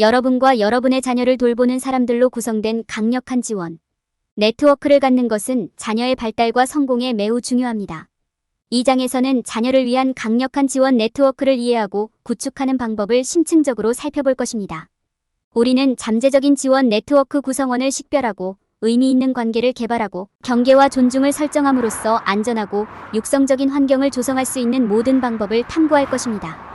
여러분과 여러분의 자녀를 돌보는 사람들로 구성된 강력한 지원 네트워크를 갖는 것은 자녀의 발달과 성공에 매우 중요합니다. 이 장에서는 자녀를 위한 강력한 지원 네트워크를 이해하고 구축하는 방법을 심층적으로 살펴볼 것입니다. 우리는 잠재적인 지원 네트워크 구성원을 식별하고 의미 있는 관계를 개발하고 경계와 존중을 설정함으로써 안전하고 육성적인 환경을 조성할 수 있는 모든 방법을 탐구할 것입니다.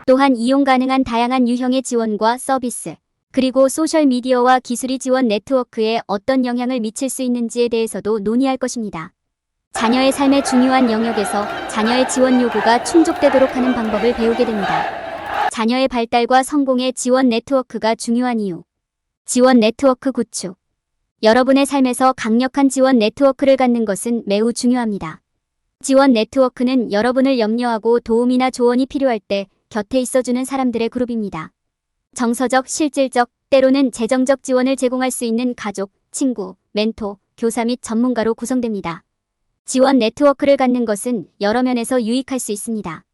또한 이용 가능한 다양한 유형의 지원과 서비스, 그리고 소셜미디어와 기술이 지원 네트워크에 어떤 영향을 미칠 수 있는지에 대해서도 논의할 것입니다. 자녀의 삶의 중요한 영역에서 자녀의 지원 요구가 충족되도록 하는 방법을 배우게 됩니다. 자녀의 발달과 성공에 지원 네트워크가 중요한 이유. 지원 네트워크 구축. 여러분의 삶에서 강력한 지원 네트워크를 갖는 것은 매우 중요합니다. 지원 네트워크는 여러분을 염려하고 도움이나 조언이 필요할 때 곁에 있어주는 사람들의 그룹입니다. 정서적, 실질적, 때로는 재정적 지원을 제공할 수 있는 가족, 친구, 멘토, 교사 및 전문가로 구성됩니다. 지원 네트워크를 갖는 것은 여러 면에서 유익할 수 있습니다.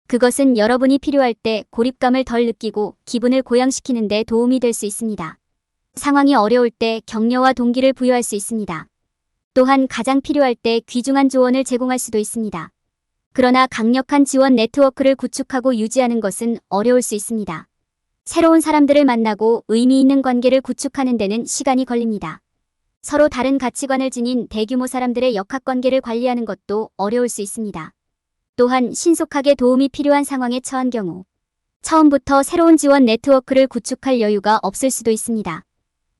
그것은 여러분이 필요할 때 고립감을 덜 느끼고 기분을 고양시키는 데 도움이 될 수 있습니다. 상황이 어려울 때 격려와 동기를 부여할 수 있습니다. 또한 가장 필요할 때 귀중한 조언을 제공할 수도 있습니다. 그러나 강력한 지원 네트워크를 구축하고 유지하는 것은 어려울 수 있습니다. 새로운 사람들을 만나고 의미 있는 관계를 구축하는 데는 시간이 걸립니다. 서로 다른 가치관을 지닌 대규모 사람들의 역학관계를 관리하는 것도 어려울 수 있습니다. 또한 신속하게 도움이 필요한 상황에 처한 경우 처음부터 새로운 지원 네트워크를 구축할 여유가 없을 수도 있습니다.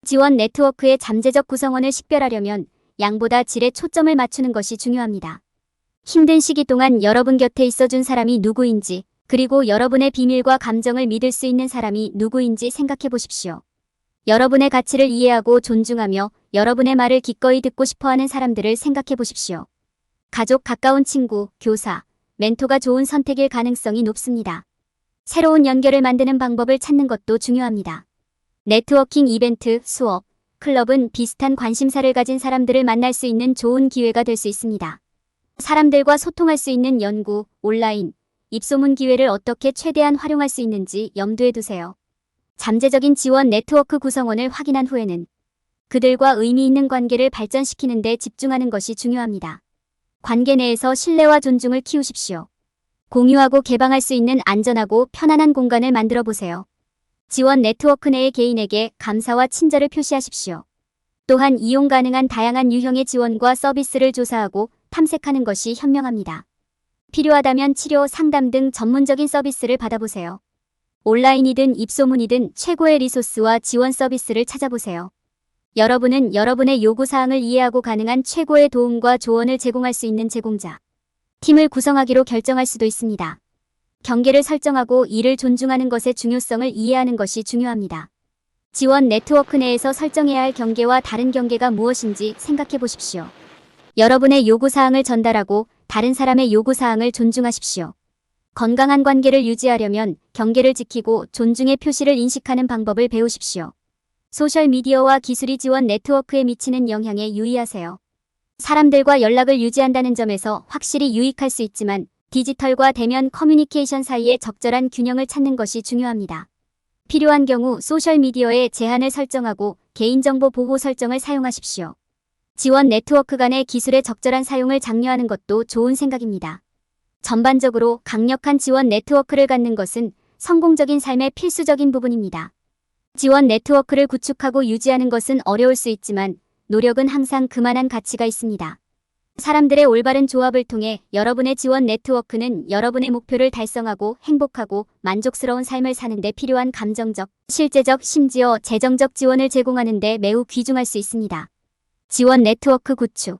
지원 네트워크의 잠재적 구성원을 식별하려면 양보다 질에 초점을 맞추는 것이 중요합니다. 힘든 시기 동안 여러분 곁에 있어준 사람이 누구인지, 그리고 여러분의 비밀과 감정을 믿을 수 있는 사람이 누구인지 생각해 보십시오. 여러분의 가치를 이해하고 존중하며 여러분의 말을 기꺼이 듣고 싶어하는 사람들을 생각해 보십시오. 가족, 가까운 친구, 교사, 멘토가 좋은 선택일 가능성이 높습니다. 새로운 연결을 만드는 방법을 찾는 것도 중요합니다. 네트워킹 이벤트, 수업, 클럽은 비슷한 관심사를 가진 사람들을 만날 수 있는 좋은 기회가 될 수 있습니다. 사람들과 소통할 수 있는 연구, 온라인, 입소문 기회를 어떻게 최대한 활용할 수 있는지 염두에 두세요. 잠재적인 지원 네트워크 구성원을 확인한 후에는 그들과 의미 있는 관계를 발전시키는 데 집중하는 것이 중요합니다. 관계 내에서 신뢰와 존중을 키우십시오. 공유하고 개방할 수 있는 안전하고 편안한 공간을 만들어 보세요. 지원 네트워크 내의 개인에게 감사와 친절을 표시하십시오. 또한 이용 가능한 다양한 유형의 지원과 서비스를 조사하고 탐색하는 것이 현명합니다. 필요하다면 치료, 상담 등 전문적인 서비스를 받아보세요. 온라인이든 입소문이든 최고의 리소스와 지원 서비스를 찾아보세요. 여러분은 여러분의 요구사항을 이해하고 가능한 최고의 도움과 조언을 제공할 수 있는 제공자, 팀을 구성하기로 결정할 수도 있습니다. 경계를 설정하고 이를 존중하는 것의 중요성을 이해하는 것이 중요합니다. 지원 네트워크 내에서 설정해야 할 경계와 다른 경계가 무엇인지 생각해 보십시오. 여러분의 요구사항을 전달하고 다른 사람의 요구사항을 존중하십시오. 건강한 관계를 유지하려면 경계를 지키고 존중의 표시를 인식하는 방법을 배우십시오. 소셜미디어와 기술이 지원 네트워크에 미치는 영향에 유의하세요. 사람들과 연락을 유지한다는 점에서 확실히 유익할 수 있지만 디지털과 대면 커뮤니케이션 사이의 적절한 균형을 찾는 것이 중요합니다. 필요한 경우 소셜미디어에 제한을 설정하고 개인정보 보호 설정을 사용하십시오. 지원 네트워크 간의 기술의 적절한 사용을 장려하는 것도 좋은 생각입니다. 전반적으로 강력한 지원 네트워크를 갖는 것은 성공적인 삶의 필수적인 부분입니다. 지원 네트워크를 구축하고 유지하는 것은 어려울 수 있지만 노력은 항상 그만한 가치가 있습니다. 사람들의 올바른 조합을 통해 여러분의 지원 네트워크는 여러분의 목표를 달성하고 행복하고 만족스러운 삶을 사는 데 필요한 감정적, 실제적, 심지어 재정적 지원을 제공하는 데 매우 귀중할 수 있습니다. 지원 네트워크 구축.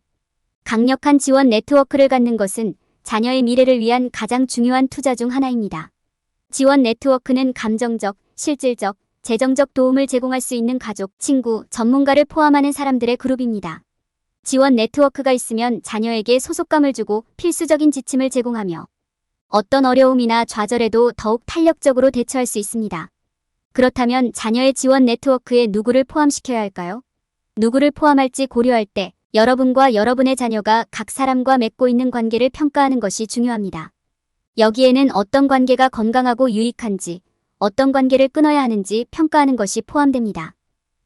강력한 지원 네트워크를 갖는 것은 자녀의 미래를 위한 가장 중요한 투자 중 하나입니다. 지원 네트워크는 감정적, 실질적, 재정적 도움을 제공할 수 있는 가족, 친구, 전문가를 포함하는 사람들의 그룹입니다. 지원 네트워크가 있으면 자녀에게 소속감을 주고 필수적인 지침을 제공하며 어떤 어려움이나 좌절에도 더욱 탄력적으로 대처할 수 있습니다. 그렇다면 자녀의 지원 네트워크에 누구를 포함시켜야 할까요? 누구를 포함할지 고려할 때 여러분과 여러분의 자녀가 각 사람과 맺고 있는 관계를 평가하는 것이 중요합니다. 여기에는 어떤 관계가 건강하고 유익한지, 어떤 관계를 끊어야 하는지 평가하는 것이 포함됩니다.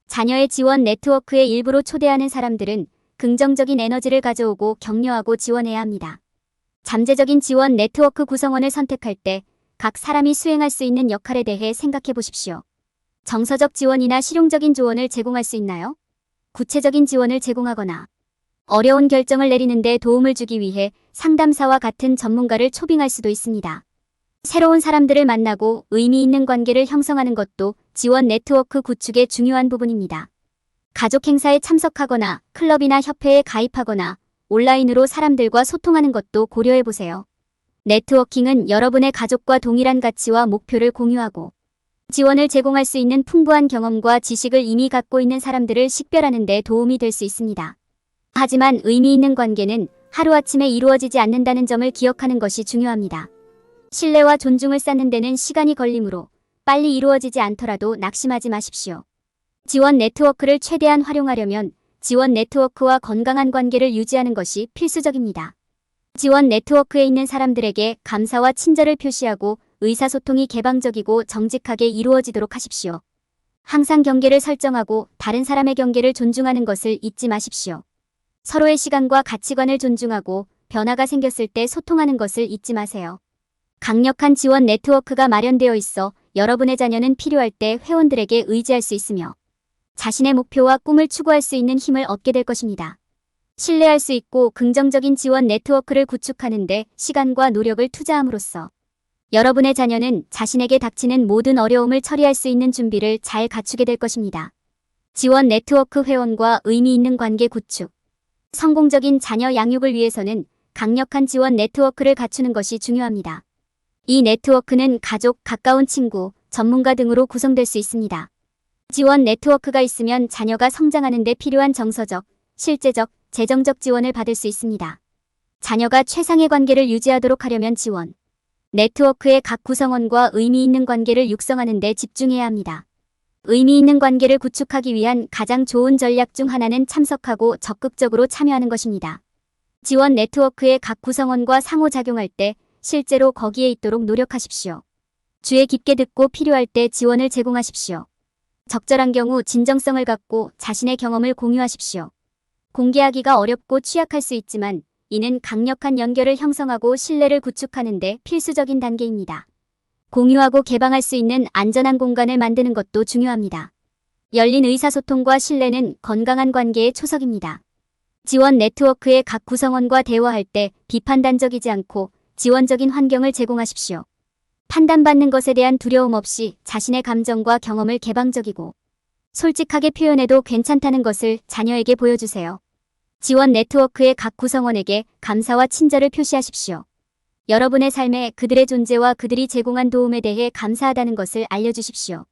자녀의 지원 네트워크에 일부러 초대하는 사람들은 긍정적인 에너지를 가져오고 격려하고 지원해야 합니다. 잠재적인 지원 네트워크 구성원을 선택할 때 각 사람이 수행할 수 있는 역할에 대해 생각해 보십시오. 정서적 지원이나 실용적인 조언을 제공할 수 있나요? 구체적인 지원을 제공하거나 어려운 결정을 내리는데 도움을 주기 위해 상담사와 같은 전문가를 초빙할 수도 있습니다. 새로운 사람들을 만나고 의미 있는 관계를 형성하는 것도 지원 네트워크 구축의 중요한 부분입니다. 가족 행사에 참석하거나 클럽이나 협회에 가입하거나 온라인으로 사람들과 소통하는 것도 고려해 보세요. 네트워킹은 여러분의 가족과 동일한 가치와 목표를 공유하고 지원을 제공할 수 있는 풍부한 경험과 지식을 이미 갖고 있는 사람들을 식별하는 데 도움이 될 수 있습니다. 하지만 의미 있는 관계는 하루아침에 이루어지지 않는다는 점을 기억하는 것이 중요합니다. 신뢰와 존중을 쌓는 데는 시간이 걸리므로 빨리 이루어지지 않더라도 낙심하지 마십시오. 지원 네트워크를 최대한 활용하려면 지원 네트워크와 건강한 관계를 유지하는 것이 필수적입니다. 지원 네트워크에 있는 사람들에게 감사와 친절을 표시하고 의사소통이 개방적이고 정직하게 이루어지도록 하십시오. 항상 경계를 설정하고 다른 사람의 경계를 존중하는 것을 잊지 마십시오. 서로의 시간과 가치관을 존중하고 변화가 생겼을 때 소통하는 것을 잊지 마세요. 강력한 지원 네트워크가 마련되어 있어 여러분의 자녀는 필요할 때 회원들에게 의지할 수 있으며 자신의 목표와 꿈을 추구할 수 있는 힘을 얻게 될 것입니다. 신뢰할 수 있고 긍정적인 지원 네트워크를 구축하는 데 시간과 노력을 투자함으로써 여러분의 자녀는 자신에게 닥치는 모든 어려움을 처리할 수 있는 준비를 잘 갖추게 될 것입니다. 지원 네트워크 회원과 의미 있는 관계 구축. 성공적인 자녀 양육을 위해서는 강력한 지원 네트워크를 갖추는 것이 중요합니다. 이 네트워크는 가족, 가까운 친구, 전문가 등으로 구성될 수 있습니다. 지원 네트워크가 있으면 자녀가 성장하는 데 필요한 정서적, 실제적, 재정적 지원을 받을 수 있습니다. 자녀가 최상의 관계를 유지하도록 하려면 지원 네트워크의 각 구성원과 의미 있는 관계를 육성하는 데 집중해야 합니다. 의미 있는 관계를 구축하기 위한 가장 좋은 전략 중 하나는 참석하고 적극적으로 참여하는 것입니다. 지원 네트워크의 각 구성원과 상호작용할 때 실제로 거기에 있도록 노력하십시오. 주의 깊게 듣고 필요할 때 지원을 제공하십시오. 적절한 경우 진정성을 갖고 자신의 경험을 공유하십시오. 공개하기가 어렵고 취약할 수 있지만 이는 강력한 연결을 형성하고 신뢰를 구축하는 데 필수적인 단계입니다. 공유하고 개방할 수 있는 안전한 공간을 만드는 것도 중요합니다. 열린 의사소통과 신뢰는 건강한 관계의 초석입니다. 지원 네트워크의 각 구성원과 대화할 때 비판단적이지 않고 지원적인 환경을 제공하십시오. 판단받는 것에 대한 두려움 없이 자신의 감정과 경험을 개방적이고 솔직하게 표현해도 괜찮다는 것을 자녀에게 보여주세요. 지원 네트워크의 각 구성원에게 감사와 친절을 표시하십시오. 여러분의 삶에 그들의 존재와 그들이 제공한 도움에 대해 감사하다는 것을 알려주십시오.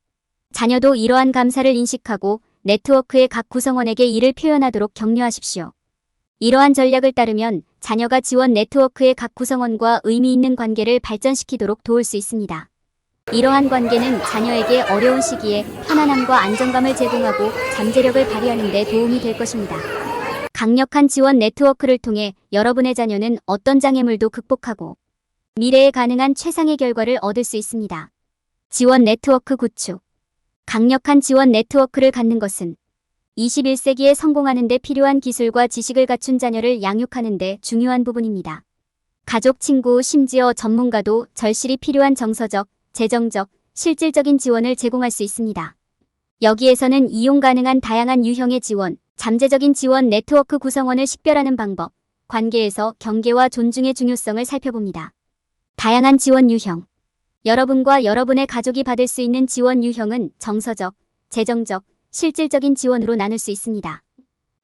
자녀도 이러한 감사를 인식하고 네트워크의 각 구성원에게 이를 표현하도록 격려하십시오. 이러한 전략을 따르면 자녀가 지원 네트워크의 각 구성원과 의미 있는 관계를 발전시키도록 도울 수 있습니다. 이러한 관계는 자녀에게 어려운 시기에 편안함과 안정감을 제공하고 잠재력을 발휘하는 데 도움이 될 것입니다. 강력한 지원 네트워크를 통해 여러분의 자녀는 어떤 장애물도 극복하고 미래에 가능한 최상의 결과를 얻을 수 있습니다. 지원 네트워크 구축. 강력한 지원 네트워크를 갖는 것은 21세기에 성공하는 데 필요한 기술과 지식을 갖춘 자녀를 양육하는 데 중요한 부분입니다. 가족, 친구, 심지어 전문가도 절실히 필요한 정서적, 재정적, 실질적인 지원을 제공할 수 있습니다. 여기에서는 이용 가능한 다양한 유형의 지원, 잠재적인 지원 네트워크 구성원을 식별하는 방법, 관계에서 경계와 존중의 중요성을 살펴봅니다. 다양한 지원 유형. 여러분과 여러분의 가족이 받을 수 있는 지원 유형은 정서적, 재정적, 실질적인 지원으로 나눌 수 있습니다.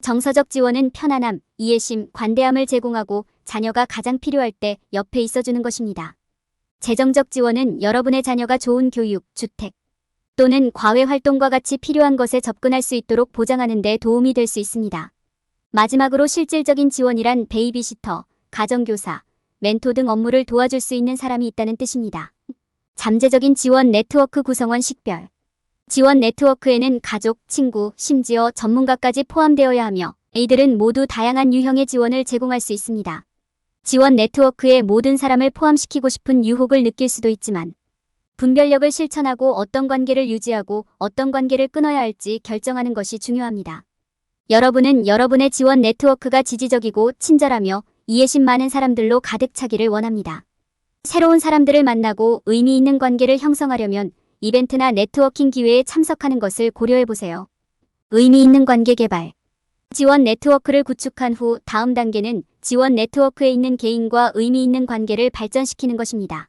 정서적 지원은 편안함, 이해심, 관대함을 제공하고 자녀가 가장 필요할 때 옆에 있어주는 것입니다. 재정적 지원은 여러분의 자녀가 좋은 교육, 주택, 또는 과외 활동과 같이 필요한 것에 접근할 수 있도록 보장하는 데 도움이 될 수 있습니다. 마지막으로 실질적인 지원이란 베이비시터, 가정교사, 멘토 등 업무를 도와줄 수 있는 사람이 있다는 뜻입니다. 잠재적인 지원 네트워크 구성원 식별. 지원 네트워크에는 가족, 친구, 심지어 전문가까지 포함되어야 하며 이들은 모두 다양한 유형의 지원을 제공할 수 있습니다. 지원 네트워크에 모든 사람을 포함시키고 싶은 유혹을 느낄 수도 있지만 분별력을 실천하고 어떤 관계를 유지하고 어떤 관계를 끊어야 할지 결정하는 것이 중요합니다. 여러분은 여러분의 지원 네트워크가 지지적이고 친절하며 이해심 많은 사람들로 가득 차기를 원합니다. 새로운 사람들을 만나고 의미 있는 관계를 형성하려면 이벤트나 네트워킹 기회에 참석하는 것을 고려해보세요. 의미 있는 관계 개발. 지원 네트워크를 구축한 후 다음 단계는 지원 네트워크에 있는 개인과 의미 있는 관계를 발전시키는 것입니다.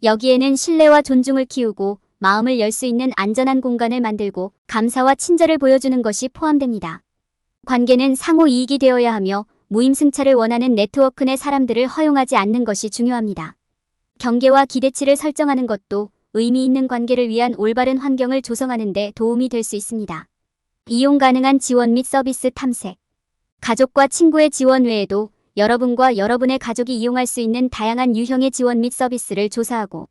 여기에는 신뢰와 존중을 키우고 마음을 열 수 있는 안전한 공간을 만들고 감사와 친절을 보여주는 것이 포함됩니다. 관계는 상호 이익이 되어야 하며 무임승차를 원하는 네트워크 내 사람들을 허용하지 않는 것이 중요합니다. 경계와 기대치를 설정하는 것도 의미 있는 관계를 위한 올바른 환경을 조성하는 데 도움이 될 수 있습니다. 이용 가능한 지원 및 서비스 탐색. 가족과 친구의 지원 외에도 여러분과 여러분의 가족이 이용할 수 있는 다양한 유형의 지원 및 서비스를 조사하고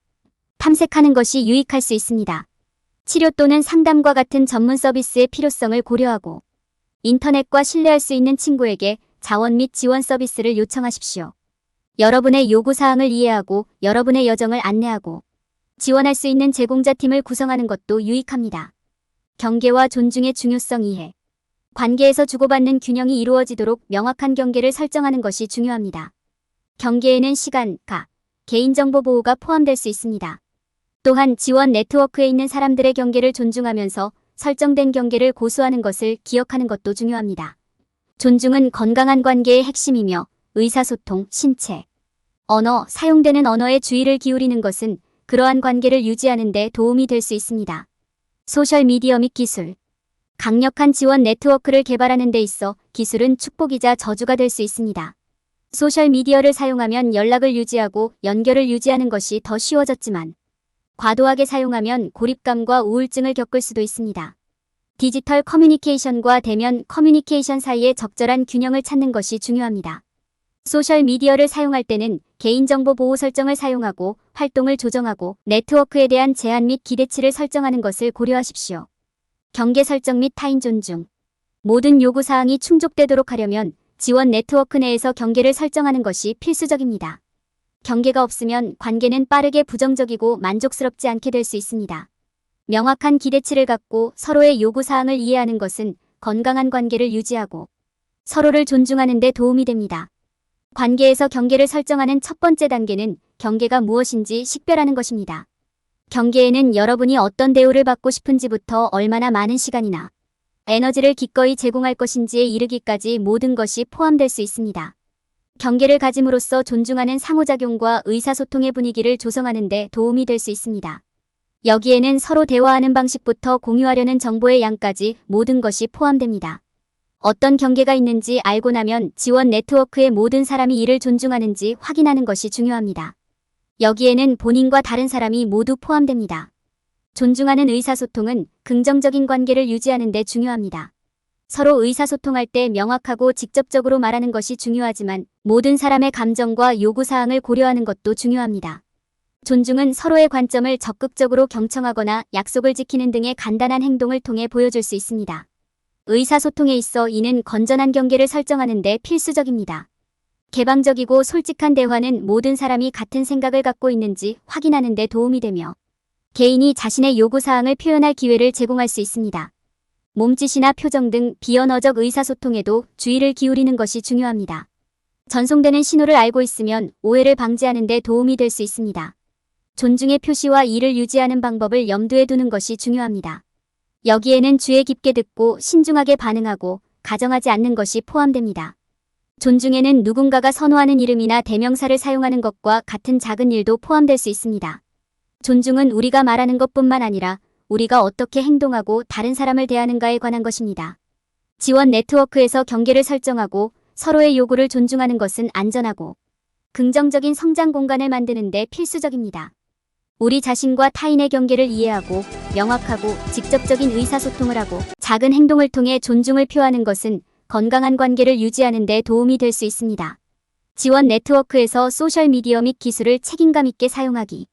탐색하는 것이 유익할 수 있습니다. 치료 또는 상담과 같은 전문 서비스의 필요성을 고려하고 인터넷과 신뢰할 수 있는 친구에게 자원 및 지원 서비스를 요청하십시오. 여러분의 요구사항을 이해하고 여러분의 여정을 안내하고 지원할 수 있는 제공자팀을 구성하는 것도 유익합니다. 경계와 존중의 중요성 이해. 관계에서 주고받는 균형이 이루어지도록 명확한 경계를 설정하는 것이 중요합니다. 경계에는 시간, 개인정보 보호가 포함될 수 있습니다. 또한 지원 네트워크에 있는 사람들의 경계를 존중하면서 설정된 경계를 고수하는 것을 기억하는 것도 중요합니다. 존중은 건강한 관계의 핵심이며 의사소통, 신체, 언어, 사용되는 언어에 주의를 기울이는 것은 그러한 관계를 유지하는 데 도움이 될 수 있습니다. 소셜미디어 및 기술. 강력한 지원 네트워크를 개발하는 데 있어 기술은 축복이자 저주가 될 수 있습니다. 소셜미디어를 사용하면 연락을 유지하고 연결을 유지하는 것이 더 쉬워졌지만 과도하게 사용하면 고립감과 우울증을 겪을 수도 있습니다. 디지털 커뮤니케이션과 대면 커뮤니케이션 사이의 적절한 균형을 찾는 것이 중요합니다. 소셜미디어를 사용할 때는 개인정보 보호 설정을 사용하고 활동을 조정하고 네트워크에 대한 제한 및 기대치를 설정하는 것을 고려하십시오. 경계 설정 및 타인 존중. 모든 요구사항이 충족되도록 하려면 지원 네트워크 내에서 경계를 설정하는 것이 필수적입니다. 경계가 없으면 관계는 빠르게 부정적이고 만족스럽지 않게 될 수 있습니다. 명확한 기대치를 갖고 서로의 요구사항을 이해하는 것은 건강한 관계를 유지하고 서로를 존중하는 데 도움이 됩니다. 관계에서 경계를 설정하는 첫 번째 단계는 경계가 무엇인지 식별하는 것입니다. 경계에는 여러분이 어떤 대우를 받고 싶은지부터 얼마나 많은 시간이나 에너지를 기꺼이 제공할 것인지에 이르기까지 모든 것이 포함될 수 있습니다. 경계를 가짐으로써 존중하는 상호작용과 의사소통의 분위기를 조성하는 데 도움이 될 수 있습니다. 여기에는 서로 대화하는 방식부터 공유하려는 정보의 양까지 모든 것이 포함됩니다. 어떤 경계가 있는지 알고 나면 지원 네트워크의 모든 사람이 이를 존중하는지 확인하는 것이 중요합니다. 여기에는 본인과 다른 사람이 모두 포함됩니다. 존중하는 의사소통은 긍정적인 관계를 유지하는 데 중요합니다. 서로 의사소통할 때 명확하고 직접적으로 말하는 것이 중요하지만 모든 사람의 감정과 요구사항을 고려하는 것도 중요합니다. 존중은 서로의 관점을 적극적으로 경청하거나 약속을 지키는 등의 간단한 행동을 통해 보여줄 수 있습니다. 의사소통에 있어 이는 건전한 경계를 설정하는 데 필수적입니다. 개방적이고 솔직한 대화는 모든 사람이 같은 생각을 갖고 있는지 확인하는 데 도움이 되며 개인이 자신의 요구사항을 표현할 기회를 제공할 수 있습니다. 몸짓이나 표정 등 비언어적 의사소통에도 주의를 기울이는 것이 중요합니다. 전송되는 신호를 알고 있으면 오해를 방지하는 데 도움이 될 수 있습니다. 존중의 표시와 이를 유지하는 방법을 염두에 두는 것이 중요합니다. 여기에는 주의 깊게 듣고 신중하게 반응하고 가정하지 않는 것이 포함됩니다. 존중에는 누군가가 선호하는 이름이나 대명사를 사용하는 것과 같은 작은 일도 포함될 수 있습니다. 존중은 우리가 말하는 것뿐만 아니라 우리가 어떻게 행동하고 다른 사람을 대하는가에 관한 것입니다. 지원 네트워크에서 경계를 설정하고 서로의 요구를 존중하는 것은 안전하고 긍정적인 성장 공간을 만드는 데 필수적입니다. 우리 자신과 타인의 경계를 이해하고 명확하고 직접적인 의사소통을 하고 작은 행동을 통해 존중을 표하는 것은 건강한 관계를 유지하는 데 도움이 될 수 있습니다. 지원 네트워크에서 소셜미디어 및 기술을 책임감 있게 사용하기.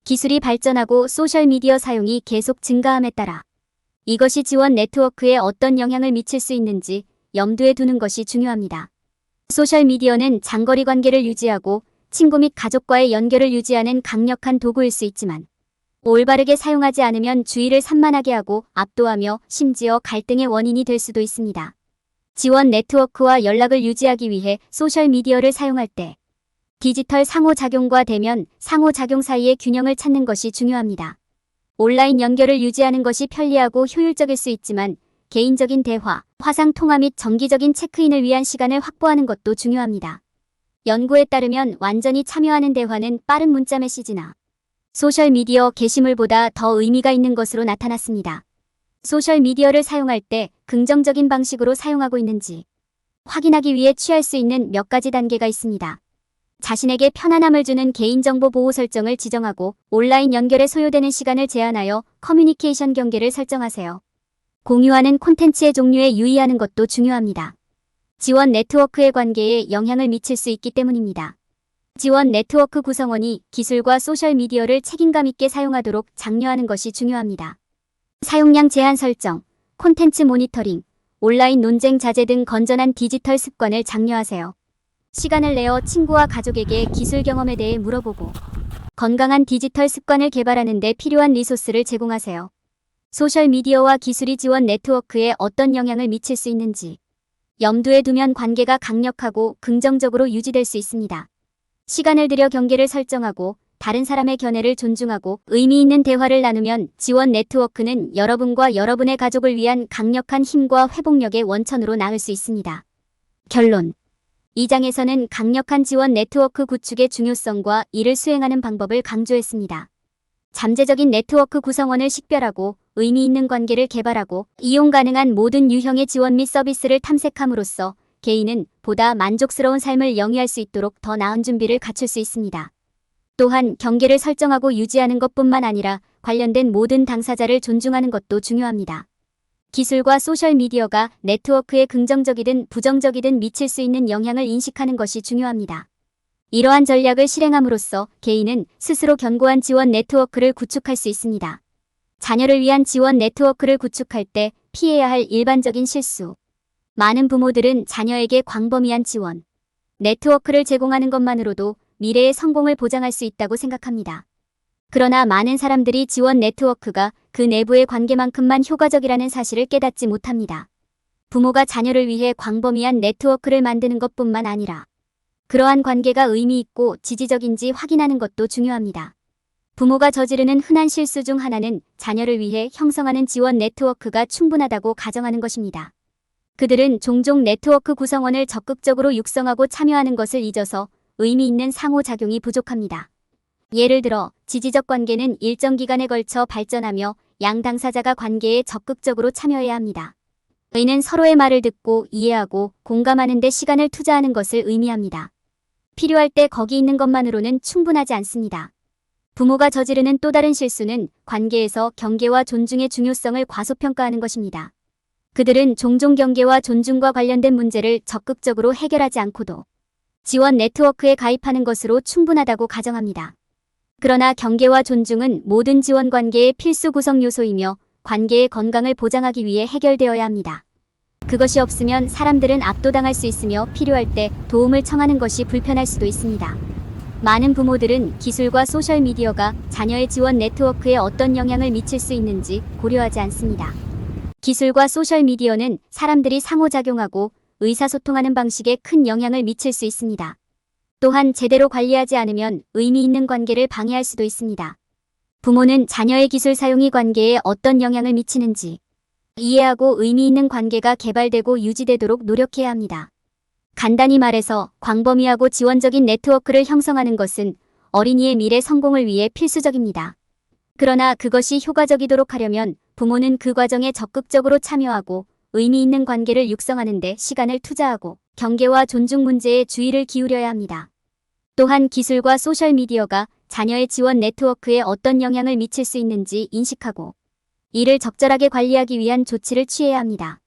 기술이 발전하고 소셜미디어 사용이 계속 증가함에 따라 이것이 지원 네트워크에 어떤 영향을 미칠 수 있는지 염두에 두는 것이 중요합니다. 소셜미디어는 장거리 관계를 유지하고 친구 및 가족과의 연결을 유지하는 강력한 도구일 수 있지만 올바르게 사용하지 않으면 주의를 산만하게 하고 압도하며 심지어 갈등의 원인이 될 수도 있습니다. 지원 네트워크와 연락을 유지하기 위해 소셜미디어를 사용할 때 디지털 상호작용과 대면 상호작용 사이의 균형을 찾는 것이 중요합니다. 온라인 연결을 유지하는 것이 편리하고 효율적일 수 있지만 개인적인 대화, 화상 통화 및 정기적인 체크인을 위한 시간을 확보하는 것도 중요합니다. 연구에 따르면 완전히 참여하는 대화는 빠른 문자 메시지나 소셜미디어 게시물보다 더 의미가 있는 것으로 나타났습니다. 소셜미디어를 사용할 때 긍정적인 방식으로 사용하고 있는지 확인하기 위해 취할 수 있는 몇 가지 단계가 있습니다. 자신에게 편안함을 주는 개인정보 보호 설정을 지정하고 온라인 연결에 소요되는 시간을 제한하여 커뮤니케이션 경계를 설정하세요. 공유하는 콘텐츠의 종류에 유의하는 것도 중요합니다. 지원 네트워크의 관계에 영향을 미칠 수 있기 때문입니다. 지원 네트워크 구성원이 기술과 소셜미디어를 책임감 있게 사용하도록 장려하는 것이 중요합니다. 사용량 제한 설정, 콘텐츠 모니터링, 온라인 논쟁 자제 등 건전한 디지털 습관을 장려하세요. 시간을 내어 친구와 가족에게 기술 경험에 대해 물어보고 건강한 디지털 습관을 개발하는 데 필요한 리소스를 제공하세요. 소셜미디어와 기술이 지원 네트워크에 어떤 영향을 미칠 수 있는지 염두에 두면 관계가 강력하고 긍정적으로 유지될 수 있습니다. 시간을 들여 경계를 설정하고 다른 사람의 견해를 존중하고 의미 있는 대화를 나누면 지원 네트워크는 여러분과 여러분의 가족을 위한 강력한 힘과 회복력의 원천으로 나을 수 있습니다. 결론. 이 장에서는 강력한 지원 네트워크 구축의 중요성과 이를 수행하는 방법을 강조했습니다. 잠재적인 네트워크 구성원을 식별하고 의미 있는 관계를 개발하고 이용 가능한 모든 유형의 지원 및 서비스를 탐색함으로써 개인은 보다 만족스러운 삶을 영위할 수 있도록 더 나은 준비를 갖출 수 있습니다. 또한 경계를 설정하고 유지하는 것뿐만 아니라 관련된 모든 당사자를 존중하는 것도 중요합니다. 기술과 소셜미디어가 네트워크에 긍정적이든 부정적이든 미칠 수 있는 영향을 인식하는 것이 중요합니다. 이러한 전략을 실행함으로써 개인은 스스로 견고한 지원 네트워크를 구축할 수 있습니다. 자녀를 위한 지원 네트워크를 구축할 때 피해야 할 일반적인 실수. 많은 부모들은 자녀에게 광범위한 지원 네트워크를 제공하는 것만으로도 미래의 성공을 보장할 수 있다고 생각합니다. 그러나 많은 사람들이 지원 네트워크가 그 내부의 관계만큼만 효과적이라는 사실을 깨닫지 못합니다. 부모가 자녀를 위해 광범위한 네트워크를 만드는 것뿐만 아니라 그러한 관계가 의미 있고 지지적인지 확인하는 것도 중요합니다. 부모가 저지르는 흔한 실수 중 하나는 자녀를 위해 형성하는 지원 네트워크가 충분하다고 가정하는 것입니다. 그들은 종종 네트워크 구성원을 적극적으로 육성하고 참여하는 것을 잊어서 의미 있는 상호작용이 부족합니다. 예를 들어 지지적 관계는 일정 기간에 걸쳐 발전하며 양 당사자가 관계에 적극적으로 참여해야 합니다. 이는 서로의 말을 듣고 이해하고 공감하는 데 시간을 투자하는 것을 의미합니다. 필요할 때 거기 있는 것만으로는 충분하지 않습니다. 부모가 저지르는 또 다른 실수는 관계에서 경계와 존중의 중요성을 과소평가하는 것입니다. 그들은 종종 경계와 존중과 관련된 문제를 적극적으로 해결하지 않고도 지원 네트워크에 가입하는 것으로 충분하다고 가정합니다. 그러나 경계와 존중은 모든 지원 관계의 필수 구성 요소이며 관계의 건강을 보장하기 위해 해결되어야 합니다. 그것이 없으면 사람들은 압도당할 수 있으며 필요할 때 도움을 청하는 것이 불편할 수도 있습니다. 많은 부모들은 기술과 소셜미디어가 자녀의 지원 네트워크에 어떤 영향을 미칠 수 있는지 고려하지 않습니다. 기술과 소셜미디어는 사람들이 상호작용하고 의사소통하는 방식에 큰 영향을 미칠 수 있습니다. 또한 제대로 관리하지 않으면 의미 있는 관계를 방해할 수도 있습니다. 부모는 자녀의 기술 사용이 관계에 어떤 영향을 미치는지 이해하고 의미 있는 관계가 개발되고 유지되도록 노력해야 합니다. 간단히 말해서 광범위하고 지원적인 네트워크를 형성하는 것은 어린이의 미래 성공을 위해 필수적입니다. 그러나 그것이 효과적이도록 하려면 부모는 그 과정에 적극적으로 참여하고 의미 있는 관계를 육성하는 데 시간을 투자하고 경계와 존중 문제에 주의를 기울여야 합니다. 또한 기술과 소셜미디어가 자녀의 지원 네트워크에 어떤 영향을 미칠 수 있는지 인식하고 이를 적절하게 관리하기 위한 조치를 취해야 합니다.